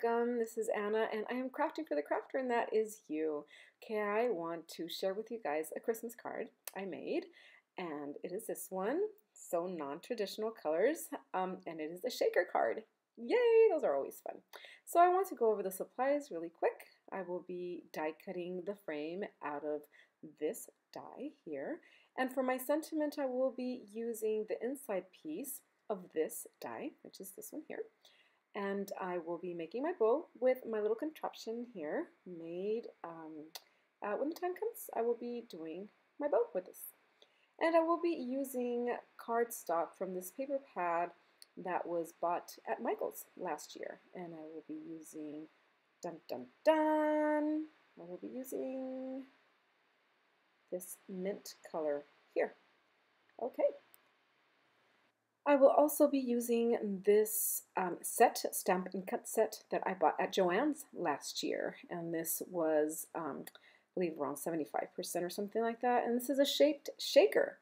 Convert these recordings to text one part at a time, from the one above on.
welcome. This is Anna, and I am crafting for the crafter, and that is you. Okay, I want to share with you guys a Christmas card I made, and it is this one, so non-traditional colors, and it is a shaker card. Yay, those are always fun. So I want to go over the supplies really quick. I will be die cutting the frame out of this die here, and for my sentiment, I will be using the inside piece of this die, which is this one here. And I will be making my bow with my little contraption here made. When the time comes, I will be doing my bow with this. And I will be using cardstock from this paper pad that was bought at Michael's last year. And I will be using, dun dun dun, I will be using this mint color here. Okay. I will also be using this stamp and cut set that I bought at Joanns last year, and this was, I believe, around 75% or something like that, and this is a shaped shaker,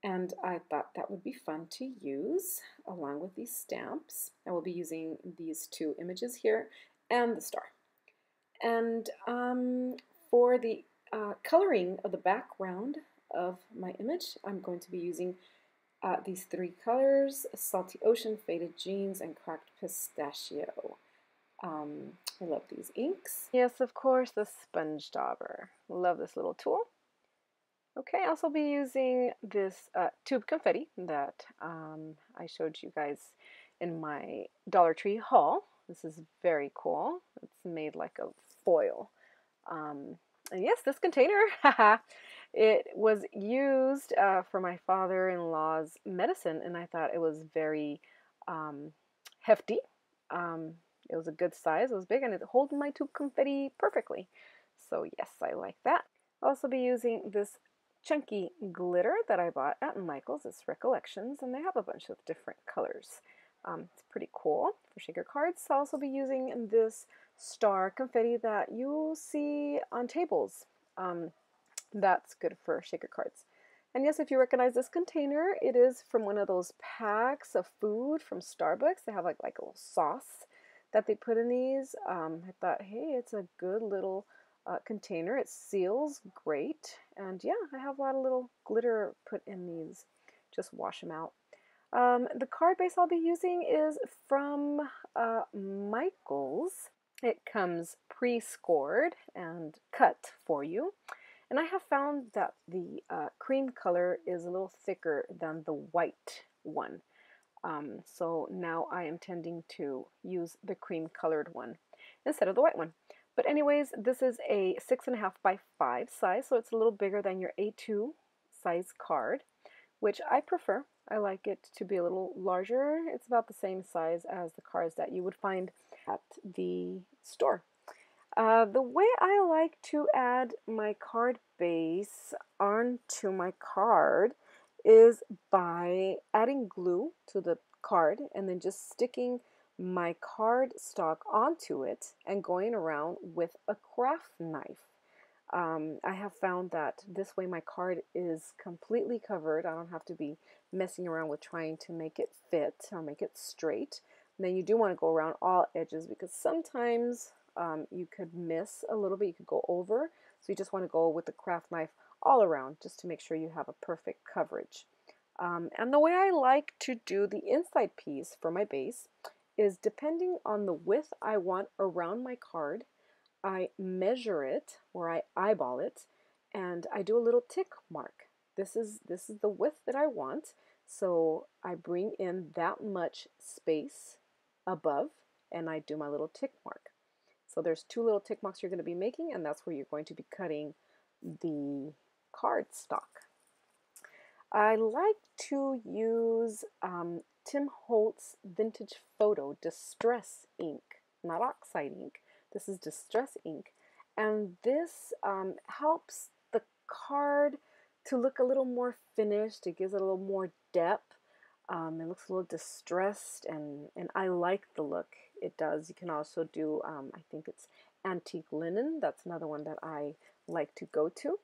and I thought that would be fun to use along with these stamps. I will be using these two images here and the star. And for the coloring of the background of my image, I'm going to be using these three colors: Salty Ocean, Faded Jeans, and Cracked Pistachio. I love these inks. Yes, of course, the sponge dauber. Love this little tool. Okay, I'll also be using this tube confetti that I showed you guys in my Dollar Tree haul. This is very cool. It's made like a foil. And yes, this container, it was used for my father-in-law's medicine, and I thought it was very hefty. It was a good size, it was big, and it holds my tube confetti perfectly. So yes, I like that. I'll also be using this chunky glitter that I bought at Michael's. It's Recollections, and they have a bunch of different colors. It's pretty cool for shaker cards. I'll also be using this star confetti that you'll see on tables. That's good for shaker cards. And yes, if you recognize this container, it is from one of those packs of food from Starbucks. They have like a little sauce that they put in these. I thought, hey, it's a good little container. It seals great. And yeah, I have a lot of little glitter put in these. Just wash them out. The card base I'll be using is from Michael's. It comes pre-scored and cut for you. And I have found that the cream color is a little thicker than the white one. So now I am tending to use the cream colored one instead of the white one. But anyways, this is a 6.5 by 5 size, so it's a little bigger than your A2 size card, which I prefer. I like it to be a little larger. It's about the same size as the cards that you would find at the store. The way I like to add my card base onto my card is by adding glue to the card and then just sticking my cardstock onto it and going around with a craft knife. I have found that this way my card is completely covered. I don't have to be messing around with trying to make it fit or make it straight. And then you do want to go around all edges because sometimes you could miss a little bit, you could go over. So you just want to go with the craft knife all around just to make sure you have a perfect coverage. And the way I like to do the inside piece for my base is depending on the width I want around my card, I measure it or I eyeball it and I do a little tick mark. This is the width that I want, so I bring in that much space above and I do my little tick mark. So there's two little tick marks you're going to be making, and that's where you're going to be cutting the cardstock. I like to use Tim Holtz Vintage Photo Distress ink, not Oxide ink. This is Distress ink, and this helps the card to look a little more finished. It gives it a little more depth. It looks a little distressed, and I like the look it does. You can also do, I think it's antique linen. That's another one that I like to go to.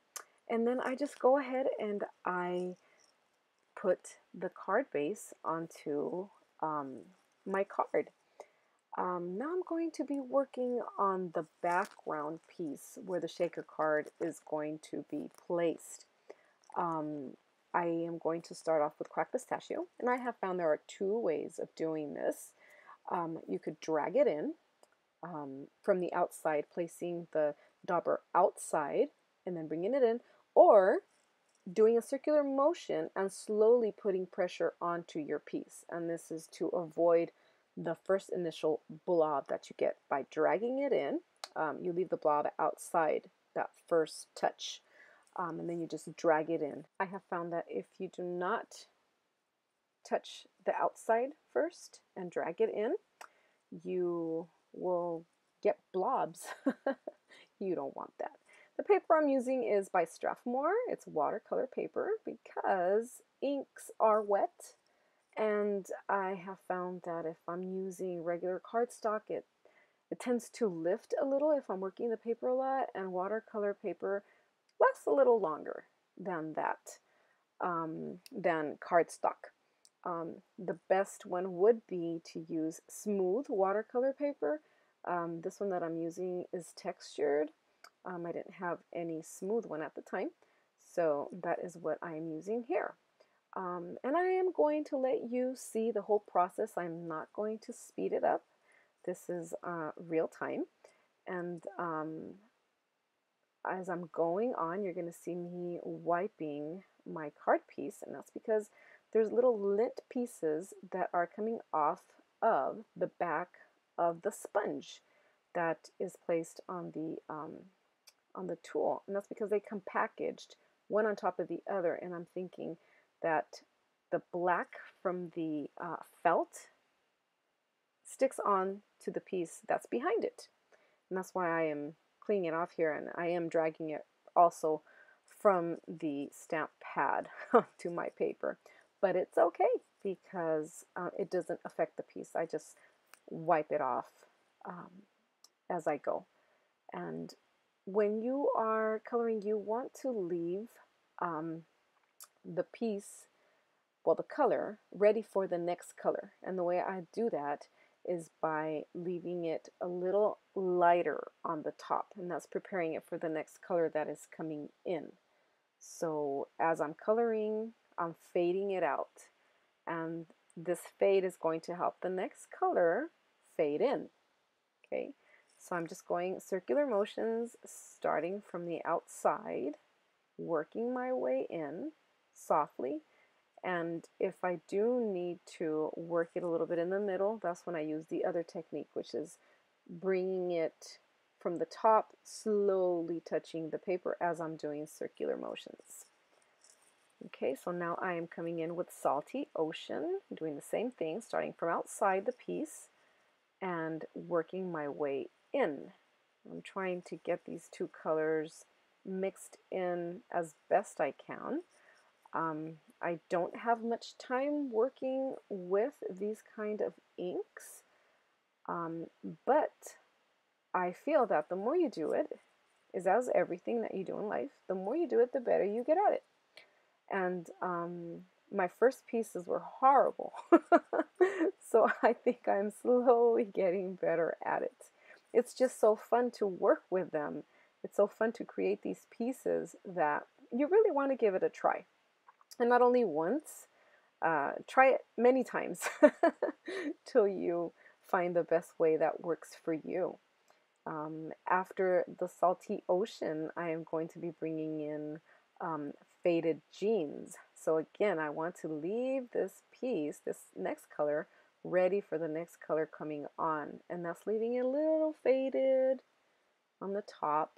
And then I just go ahead and I put the card base onto my card. Now I'm going to be working on the background piece where the shaker card is going to be placed. I am going to start off with cracked pistachio, and I have found there are two ways of doing this. You could drag it in from the outside, placing the dauber outside and then bringing it in, or doing a circular motion and slowly putting pressure onto your piece. And this is to avoid the first initial blob that you get by dragging it in. You leave the blob outside that first touch, and then you just drag it in. I have found that if you do not touch the outside first and drag it in, you will get blobs. You don't want that. The paper I'm using is by Strafmore. It's watercolor paper because inks are wet, and I have found that if I'm using regular cardstock, it tends to lift a little if I'm working the paper a lot, and watercolor paper lasts a little longer than that, than cardstock. The best one would be to use smooth watercolor paper. This one that I'm using is textured. I didn't have any smooth one at the time, so that is what I am using here. And I am going to let you see the whole process. I'm not going to speed it up. This is real time, and as I'm going on, you're going to see me wiping my card piece, and that's because there's little lint pieces that are coming off of the back of the sponge that is placed on the tool, and that's because they come packaged one on top of the other, and I'm thinking that the black from the felt sticks on to the piece that's behind it, and that's why I am cleaning it off here, and I am dragging it also from the stamp pad to my paper, but it's okay because it doesn't affect the piece. I just wipe it off as I go. And when you are coloring, you want to leave the piece, well, the color, ready for the next color. And the way I do that is by leaving it a little lighter on the top, and that's preparing it for the next color that is coming in. So as I'm coloring, I'm fading it out, and this fade is going to help the next color fade in. Okay, so I'm just going circular motions, starting from the outside, working my way in softly. And if I do need to work it a little bit in the middle, that's when I use the other technique, which is bringing it from the top, slowly touching the paper as I'm doing circular motions. Okay, so now I am coming in with Salty Ocean, doing the same thing, starting from outside the piece and working my way in. I'm trying to get these two colors mixed in as best I can. I don't have much time working with these kind of inks, but I feel that the more you do it, is as everything that you do in life, the more you do it, the better you get at it. And my first pieces were horrible, so I think I'm slowly getting better at it. It's just so fun to work with them. It's so fun to create these pieces that you really want to give it a try. And not only once, try it many times till you find the best way that works for you. After the Salty Ocean, I am going to be bringing in Faded Jeans. So again, I want to leave this piece, this next color, ready for the next color coming on. And that's leaving it a little faded on the top.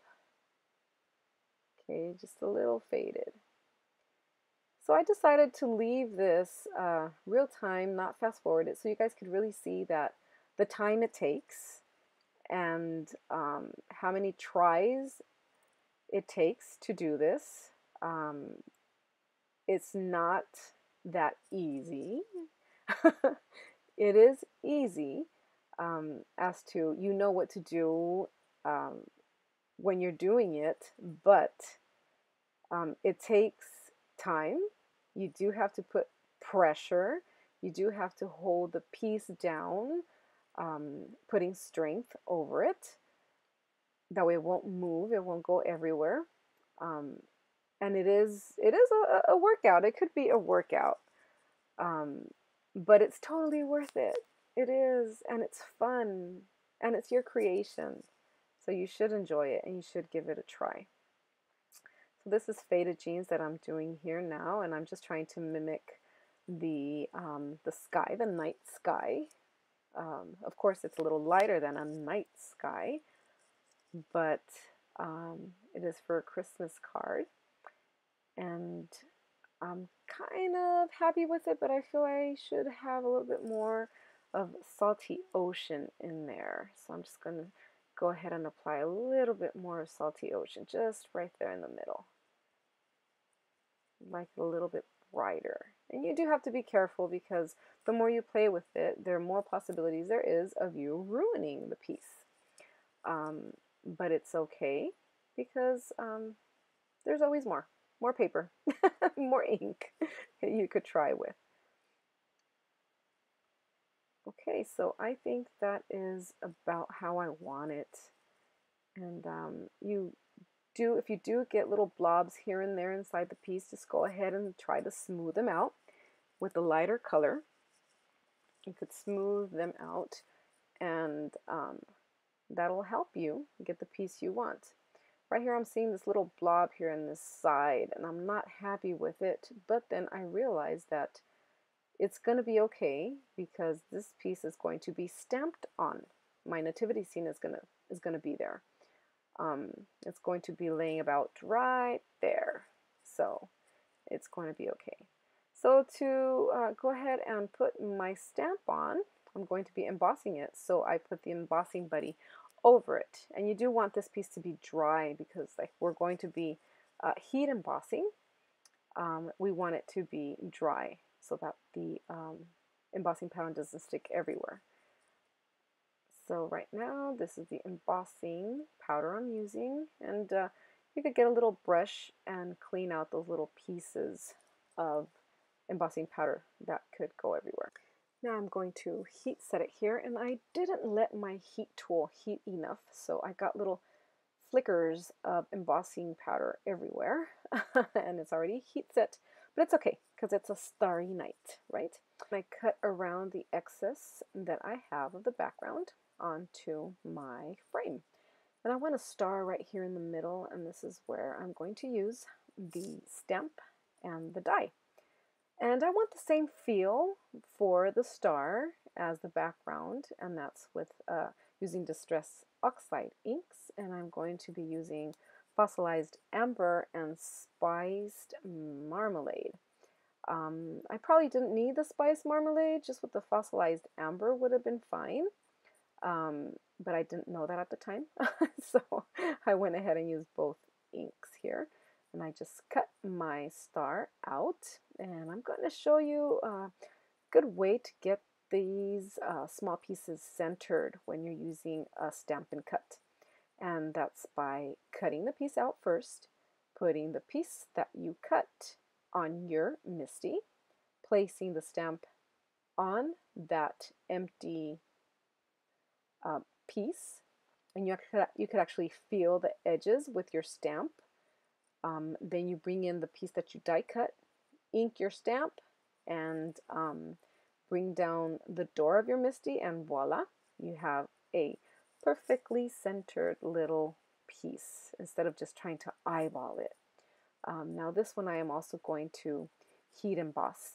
Okay, just a little faded. So I decided to leave this real time, not fast forward it, so you guys could really see that the time it takes and how many tries it takes to do this. It's not that easy. It is easy as to you know what to do when you're doing it, but it takes time. You do have to put pressure. You do have to hold the piece down putting strength over it. That way it won't move, it won't go everywhere. And it is a workout. It could be a workout, but it's totally worth it. It is, and it's fun, and it's your creation. So you should enjoy it, and you should give it a try. So this is faded jeans that I'm doing here now, and I'm just trying to mimic the sky, the night sky. Of course, it's a little lighter than a night sky, but it is for a Christmas card, and I'm kind of happy with it, but I feel I should have a little bit more of salty ocean in there. So I'm just going to go ahead and apply a little bit more of salty ocean just right there in the middle. Like a little bit brighter. And you do have to be careful because the more you play with it, the more possibilities there is of you ruining the piece. But it's okay because there's always more paper, more ink you could try with. Okay, so I think that is about how I want it. And if you do get little blobs here and there inside the piece, just go ahead and try to smooth them out with a lighter color. You could smooth them out, and that'll help you get the piece you want. Right here I'm seeing this little blob here in this side, and I'm not happy with it, but then I realize that it's going to be okay because this piece is going to be stamped on. My nativity scene is going to be there. It's going to be laying about right there, so it's going to be okay. So to go ahead and put my stamp on, I'm going to be embossing it, so I put the embossing buddy over it. And you do want this piece to be dry because like we're going to be heat embossing. We want it to be dry so that the embossing pattern doesn't stick everywhere. So right now this is the embossing powder I'm using, and you could get a little brush and clean out those little pieces of embossing powder that could go everywhere. Now I'm going to heat set it here, and I didn't let my heat tool heat enough, so I got little flickers of embossing powder everywhere, and it's already heat set, but it's okay because it's a starry night, right? I cut around the excess that I have of the background onto my frame, and I want a star right here in the middle, and this is where I'm going to use the stamp and the die. And I want the same feel for the star as the background, and that's with using Distress Oxide inks, and I'm going to be using Fossilized Amber and Spiced Marmalade. I probably didn't need the Spiced Marmalade, just with the Fossilized Amber would have been fine, but I didn't know that at the time, so I went ahead and used both inks here. And I just cut my star out, and I'm going to show you a good way to get these small pieces centered when you're using a stamp and cut. And that's by cutting the piece out first, putting the piece that you cut on your MISTI, placing the stamp on that empty piece, and you could actually feel the edges with your stamp. Then you bring in the piece that you die cut, ink your stamp, and bring down the door of your MISTI, and voila, you have a perfectly centered little piece instead of just trying to eyeball it. Now this one I am also going to heat emboss.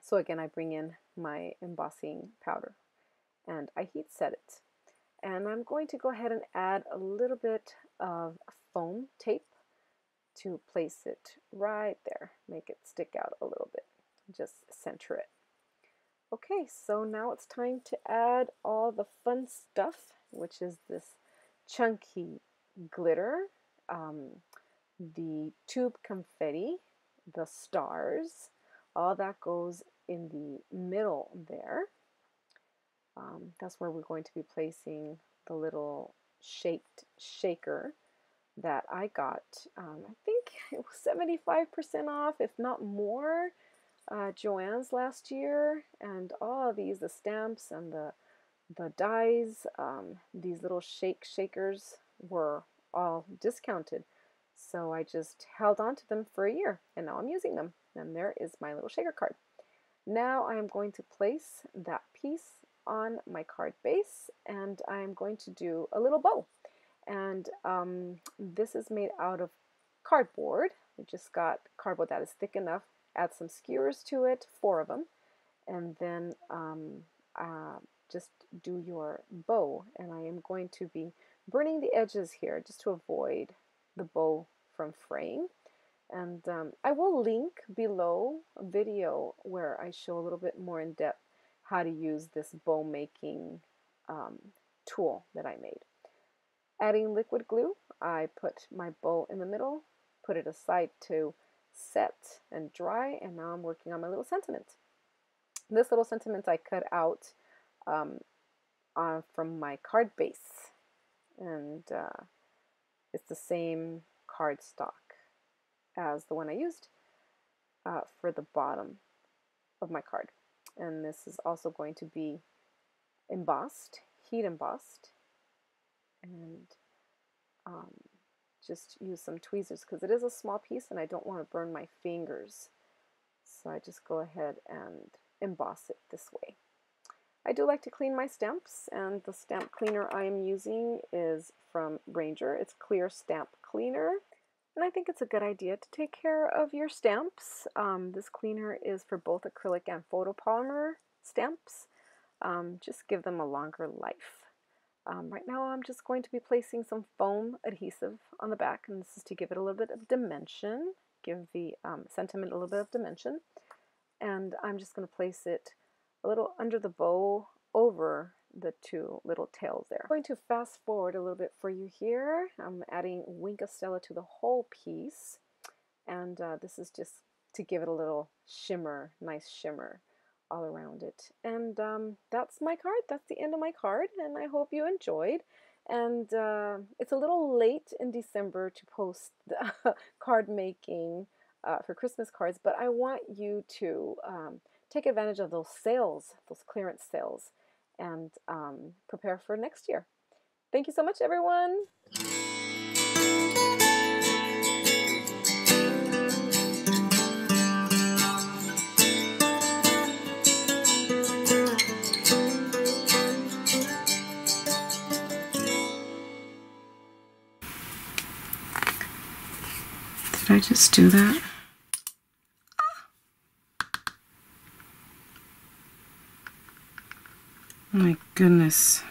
So again, I bring in my embossing powder and I heat set it. And I'm going to go ahead and add a little bit of foam tape to place it right there, make it stick out a little bit, just center it. Okay, so now it's time to add all the fun stuff, which is this chunky glitter, the tube confetti, the stars, all that goes in the middle there. That's where we're going to be placing the little shaped shaker that I got. I think it was 75% off, if not more, Joanns last year, and all of these, the stamps and the the dies, these little shakers were all discounted. So I just held on to them for a year, and now I'm using them. And there is my little shaker card. Now I am going to place that piece on my card base, and I am going to do a little bow. And this is made out of cardboard. I just got cardboard that is thick enough. Add some skewers to it, 4 of them, and then just do your bow. And I am going to be burning the edges here just to avoid the bow from fraying. And I will link below a video where I show a little bit more in depth how to use this bow making tool that I made. Adding liquid glue, I put my bow in the middle, put it aside to set and dry, and now I'm working on my little sentiment. This little sentiment I cut out from my card base, and it's the same cardstock as the one I used for the bottom of my card. And this is also going to be embossed, heat embossed, and just use some tweezers because it is a small piece and I don't want to burn my fingers. So I just go ahead and emboss it this way. I do like to clean my stamps, and the stamp cleaner I am using is from Ranger. It's Clear Stamp Cleaner. And I think it's a good idea to take care of your stamps. This cleaner is for both acrylic and photopolymer stamps. Just give them a longer life. Right now I'm just going to be placing some foam adhesive on the back, and this is to give it a little bit of dimension, give the sentiment a little bit of dimension. And I'm just going to place it a little under the bow over the 2 little tails there. I'm going to fast forward a little bit for you here. I'm adding Wink of Stella to the whole piece, and this is just to give it a little shimmer, nice shimmer all around it. And that's my card. That's the end of my card, and I hope you enjoyed. And it's a little late in December to post the card making for Christmas cards, but I want you to take advantage of those sales, those clearance sales, and prepare for next year. Thank you so much, everyone. Did I just do that? Oh my goodness.